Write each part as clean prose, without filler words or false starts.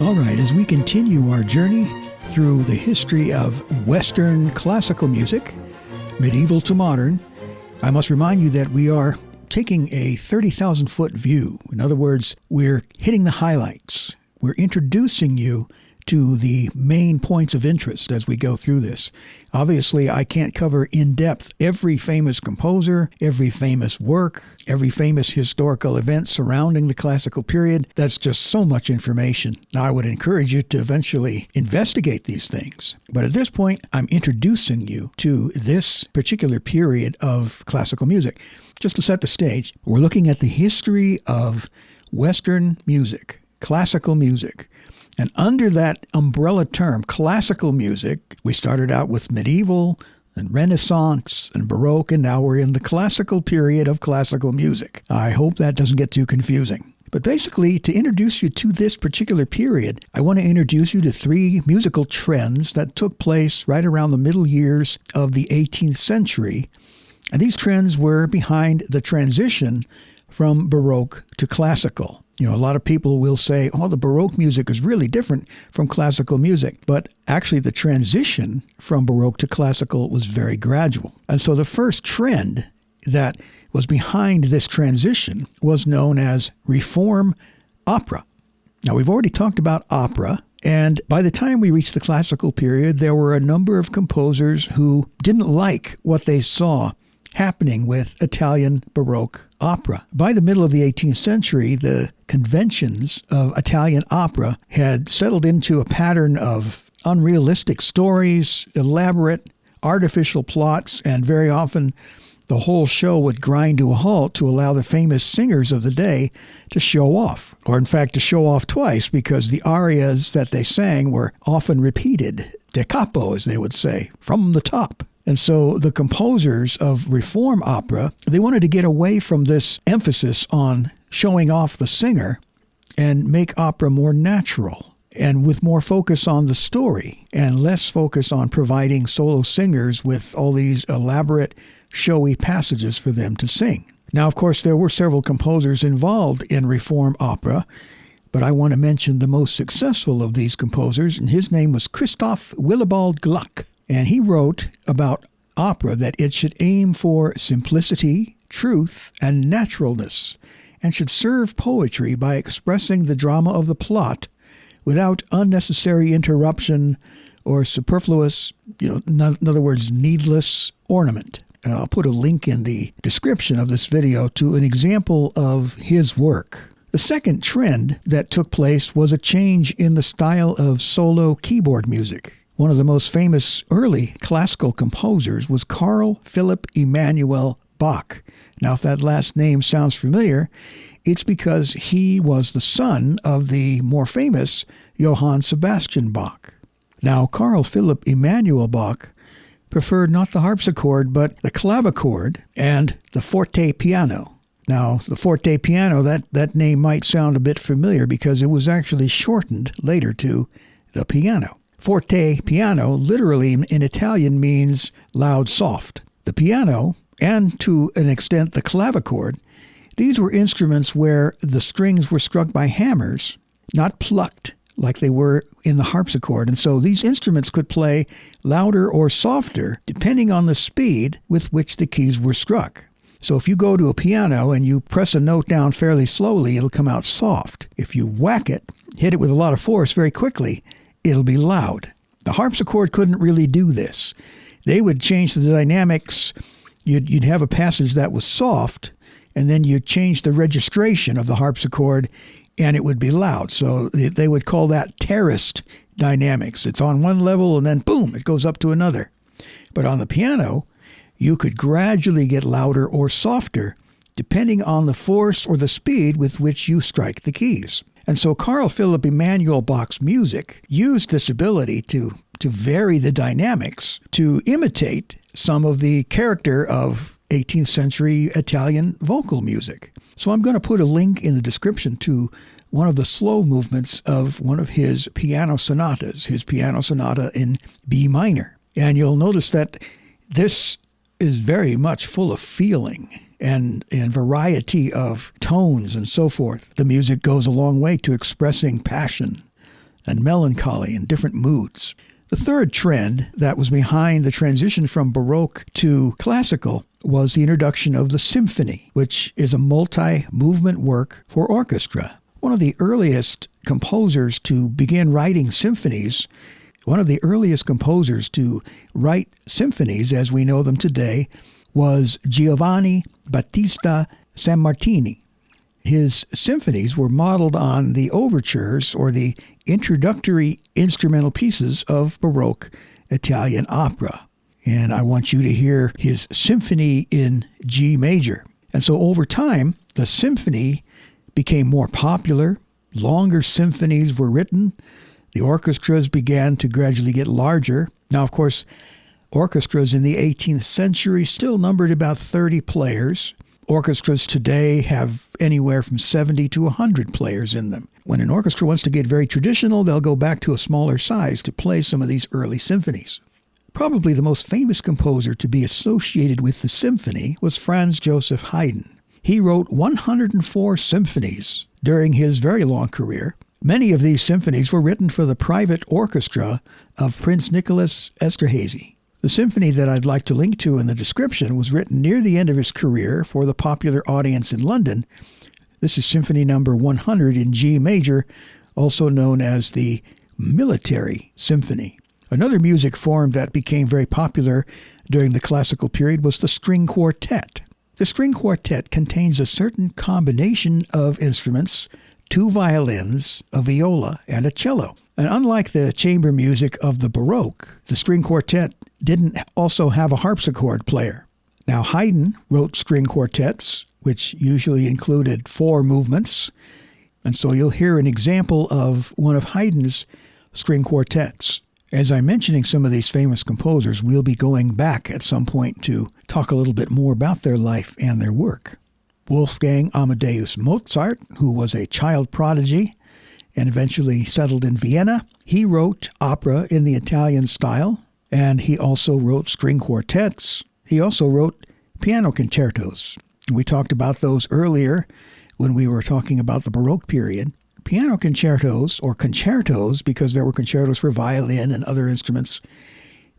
All right, as we continue our journey through the history of Western classical music, medieval to modern, I must remind you that we are taking a 30,000-foot view. In other words, we're hitting the highlights. We're introducing you to the main points of interest as we go through this. Obviously, I can't cover in depth every famous composer, every famous work, every famous historical event surrounding the classical period. That's just so much information. Now, I would encourage you to eventually investigate these things. But at this point, I'm introducing you to this particular period of classical music. Just to set the stage, we're looking at the history of Western music, classical music. And under that umbrella term, classical music, we started out with medieval and Renaissance and Baroque, and now we're in the classical period of classical music. I hope that doesn't get too confusing. But basically, to introduce you to this particular period, I want to introduce you to three musical trends that took place right around the middle years of the 18th century. And these trends were behind the transition from Baroque to classical. You know, a lot of people will say, oh, the Baroque music is really different from classical music. But actually, the transition from Baroque to classical was very gradual. And so the first trend that was behind this transition was known as Reform opera. Now, we've already talked about opera. And by the time we reached the classical period, there were a number of composers who didn't like what they saw happening with Italian Baroque opera. By the middle of the 18th century, the conventions of Italian opera had settled into a pattern of unrealistic stories, elaborate, artificial plots, and very often the whole show would grind to a halt to allow the famous singers of the day to show off, or in fact to show off twice, because the arias that they sang were often repeated, da capo, as they would say, from the top. And so the composers of Reform opera, they wanted to get away from this emphasis on showing off the singer and make opera more natural and with more focus on the story and less focus on providing solo singers with all these elaborate, showy passages for them to sing. Now, of course, there were several composers involved in Reform opera, but I want to mention the most successful of these composers, and his name was Christoph Willibald Gluck. And he wrote about opera that it should aim for simplicity, truth, and naturalness, and should serve poetry by expressing the drama of the plot without unnecessary interruption or superfluous, in other words, needless ornament. I'll put a link in the description of this video to an example of his work. The second trend that took place was a change in the style of solo keyboard music. One of the most famous early classical composers was Carl Philipp Emanuel Bach. Now, if that last name sounds familiar, it's because he was the son of the more famous Johann Sebastian Bach. Now, Carl Philipp Emanuel Bach preferred not the harpsichord, but the clavichord and the forte piano. Now, the forte piano, that name might sound a bit familiar because it was actually shortened later to the piano. Forte piano literally in Italian means loud, soft. The piano, and to an extent the clavichord, these were instruments where the strings were struck by hammers, not plucked like they were in the harpsichord. And so these instruments could play louder or softer depending on the speed with which the keys were struck. So if you go to a piano and you press a note down fairly slowly, it'll come out soft. If you whack it, hit it with a lot of force very quickly, it'll be loud. The harpsichord couldn't really do this. They would change the dynamics. You'd have a passage that was soft, and then you'd change the registration of the harpsichord, and it would be loud. So they would call that terraced dynamics. It's on one level, and then boom, it goes up to another. But on the piano, you could gradually get louder or softer, depending on the force or the speed with which you strike the keys. And so Carl Philipp Emanuel Bach's music used this ability to vary the dynamics to imitate some of the character of 18th century Italian vocal music. So I'm going to put a link in the description to one of the slow movements of one of his piano sonatas, his piano sonata in B minor. And you'll notice that this is very much full of feeling and variety of tones and so forth. The music goes a long way to expressing passion and melancholy and different moods. The third trend that was behind the transition from Baroque to classical was the introduction of the symphony, which is a multi-movement work for orchestra. One of the earliest composers to begin writing symphonies, one of the earliest composers to write symphonies as we know them today, was Giovanni Battista Sammartini. His symphonies were modeled on the overtures or the introductory instrumental pieces of Baroque Italian opera. And I want you to hear his symphony in G major. And so over time, the symphony became more popular. Longer symphonies were written. The orchestras began to gradually get larger. Now, of course, orchestras in the 18th century still numbered about 30 players. Orchestras today have anywhere from 70 to 100 players in them. When an orchestra wants to get very traditional, they'll go back to a smaller size to play some of these early symphonies. Probably the most famous composer to be associated with the symphony was Franz Joseph Haydn. He wrote 104 symphonies during his very long career. Many of these symphonies were written for the private orchestra of Prince Nicholas Esterhazy. The symphony that I'd like to link to in the description was written near the end of his career for the popular audience in London. This is Symphony Number 100 in G major, also known as the Military Symphony. Another music form that became very popular during the classical period was the string quartet. The string quartet contains a certain combination of instruments, 2 violins, a viola, and a cello. And unlike the chamber music of the Baroque, the string quartet didn't also have a harpsichord player. Now, Haydn wrote string quartets, which usually included 4 movements. And so you'll hear an example of one of Haydn's string quartets. As I'm mentioning some of these famous composers, we'll be going back at some point to talk a little bit more about their life and their work. Wolfgang Amadeus Mozart, who was a child prodigy and eventually settled in Vienna, he wrote opera in the Italian style, and he also wrote string quartets. He also wrote piano concertos. We talked about those earlier when we were talking about the Baroque period. Piano concertos, or concertos, because there were concertos for violin and other instruments,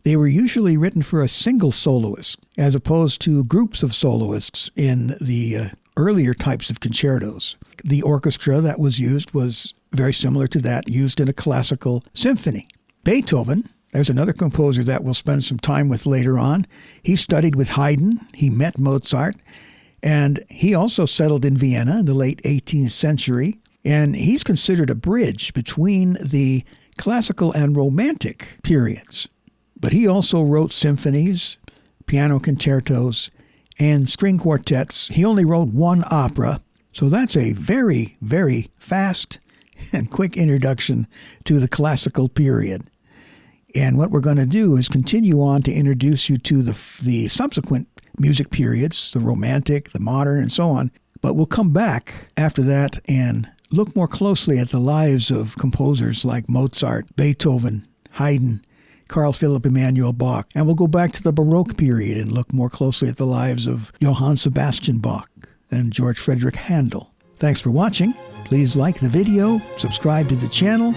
they were usually written for a single soloist, as opposed to groups of soloists in the earlier types of concertos. The orchestra that was used was very similar to that used in a classical symphony. Beethoven, there's another composer that we'll spend some time with later on. He studied with Haydn, he met Mozart, and he also settled in Vienna in the late 18th century. And he's considered a bridge between the classical and romantic periods. But he also wrote symphonies, piano concertos, and string quartets. He only wrote 1 opera. So that's a very, very fast and quick introduction to the classical period. And what we're going to do is continue on to introduce you to the subsequent music periods, the Romantic, the Modern, and so on. But we'll come back after that and look more closely at the lives of composers like Mozart, Beethoven, Haydn, Carl Philipp Emanuel Bach. And we'll go back to the Baroque period and look more closely at the lives of Johann Sebastian Bach and George Frederick Handel. Thanks for watching. Please like the video, subscribe to the channel,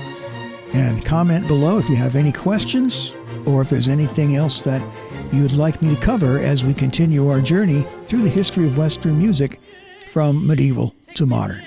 and comment below if you have any questions or if there's anything else that you would like me to cover as we continue our journey through the history of Western music from medieval to modern.